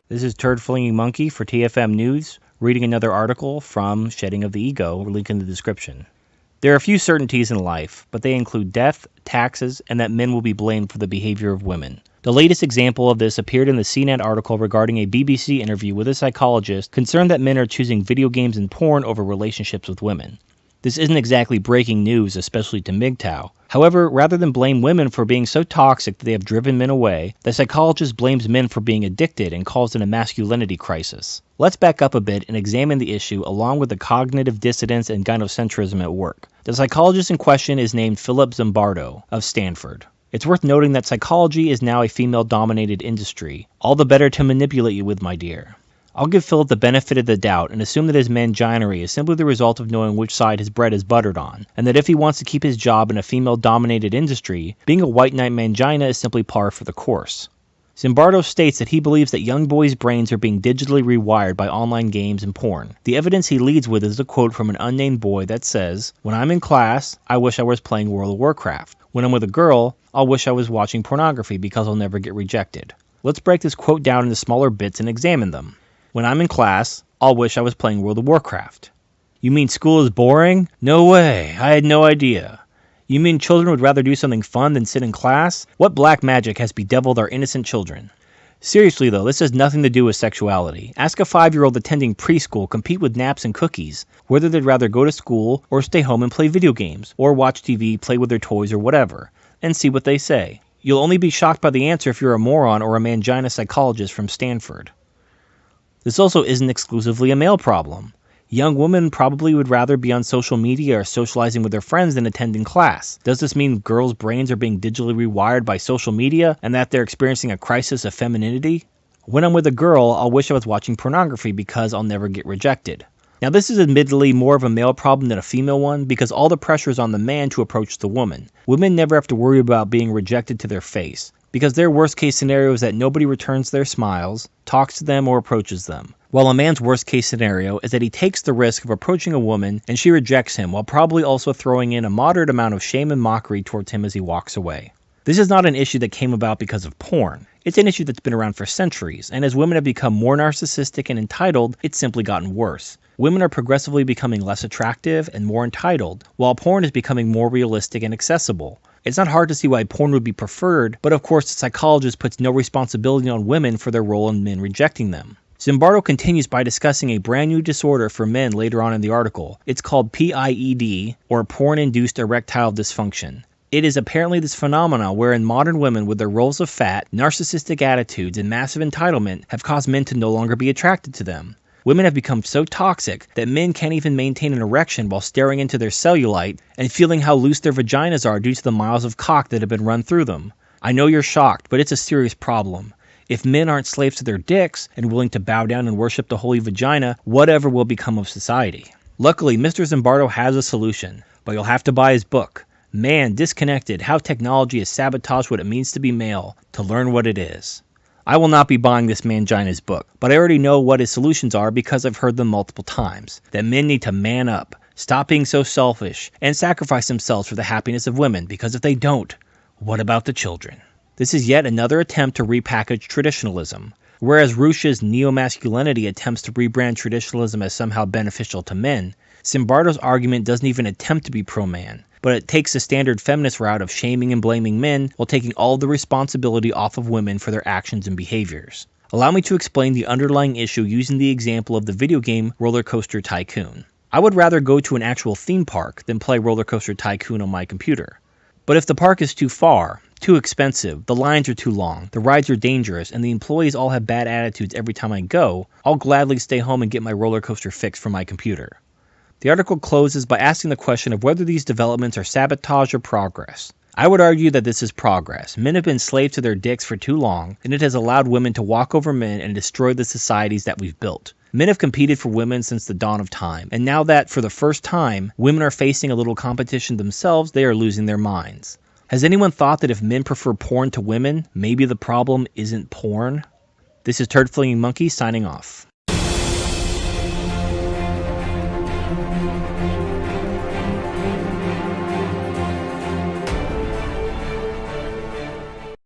This is Turd Flinging Monkey for TFM News, reading another article from Shedding of the Ego, link in the description. There are a few certainties in life, but they include death, taxes, and that men will be blamed for the behavior of women. The latest example of this appeared in the CNET article regarding a BBC interview with a psychologist concerned that men are choosing video games and porn over relationships with women. This isn't exactly breaking news, especially to MGTOW. However, rather than blame women for being so toxic that they have driven men away, the psychologist blames men for being addicted and calls it a masculinity crisis. Let's back up a bit and examine the issue along with the cognitive dissonance and gynocentrism at work. The psychologist in question is named Philip Zimbardo of Stanford. It's worth noting that psychology is now a female-dominated industry. All the better to manipulate you with, my dear. I'll give Philip the benefit of the doubt and assume that his manginery is simply the result of knowing which side his bread is buttered on, and that if he wants to keep his job in a female-dominated industry, being a white knight mangina is simply par for the course. Zimbardo states that he believes that young boys' brains are being digitally rewired by online games and porn. The evidence he leads with is a quote from an unnamed boy that says, "When I'm in class, I wish I was playing World of Warcraft. When I'm with a girl, I'll wish I was watching pornography because I'll never get rejected." Let's break this quote down into smaller bits and examine them. When I'm in class, I'll wish I was playing World of Warcraft. You mean school is boring? No way, I had no idea. You mean children would rather do something fun than sit in class? What black magic has bedeviled our innocent children? Seriously though, this has nothing to do with sexuality. Ask a 5-year-old attending preschool compete with naps and cookies, whether they'd rather go to school or stay home and play video games, or watch TV, play with their toys or whatever, and see what they say. You'll only be shocked by the answer if you're a moron or a mangina psychologist from Stanford. This also isn't exclusively a male problem. Young women probably would rather be on social media or socializing with their friends than attending class. Does this mean girls' brains are being digitally rewired by social media and that they're experiencing a crisis of femininity? When I'm with a girl, I'll wish I was watching pornography because I'll never get rejected. Now this is admittedly more of a male problem than a female one because all the pressure is on the man to approach the woman. Women never have to worry about being rejected to their face, because their worst case scenario is that nobody returns their smiles, talks to them, or approaches them. While a man's worst case scenario is that he takes the risk of approaching a woman and she rejects him while probably also throwing in a moderate amount of shame and mockery towards him as he walks away. This is not an issue that came about because of porn. It's an issue that's been around for centuries, and as women have become more narcissistic and entitled, it's simply gotten worse. Women are progressively becoming less attractive and more entitled, while porn is becoming more realistic and accessible. It's not hard to see why porn would be preferred, but of course the psychologist puts no responsibility on women for their role in men rejecting them. Zimbardo continues by discussing a brand new disorder for men later on in the article. It's called PIED, or porn-induced erectile dysfunction. It is apparently this phenomenon wherein modern women with their roles of fat, narcissistic attitudes, and massive entitlement have caused men to no longer be attracted to them. Women have become so toxic that men can't even maintain an erection while staring into their cellulite and feeling how loose their vaginas are due to the miles of cock that have been run through them. I know you're shocked, but it's a serious problem. If men aren't slaves to their dicks and willing to bow down and worship the holy vagina, whatever will become of society? Luckily, Mr. Zimbardo has a solution, but you'll have to buy his book, Man, Disconnected, How Technology Has Sabotaged What It Means to Be Male, to learn what it is. I will not be buying this mangina's book, but I already know what his solutions are because I've heard them multiple times. That men need to man up, stop being so selfish, and sacrifice themselves for the happiness of women, because if they don't, what about the children? This is yet another attempt to repackage traditionalism. Whereas Rush's neo-masculinity attempts to rebrand traditionalism as somehow beneficial to men, Zimbardo's argument doesn't even attempt to be pro-man, but it takes the standard feminist route of shaming and blaming men while taking all of the responsibility off of women for their actions and behaviors. Allow me to explain the underlying issue using the example of the video game Roller Coaster Tycoon. I would rather go to an actual theme park than play Roller Coaster Tycoon on my computer. But if the park is too far, too expensive, the lines are too long, the rides are dangerous, and the employees all have bad attitudes every time I go, I'll gladly stay home and get my roller coaster fixed from my computer. The article closes by asking the question of whether these developments are sabotage or progress. I would argue that this is progress. Men have been slaves to their dicks for too long, and it has allowed women to walk over men and destroy the societies that we've built. Men have competed for women since the dawn of time, and now that, for the first time, women are facing a little competition themselves, they are losing their minds. Has anyone thought that if men prefer porn to women, maybe the problem isn't porn? This is Turd Flinging Monkey signing off.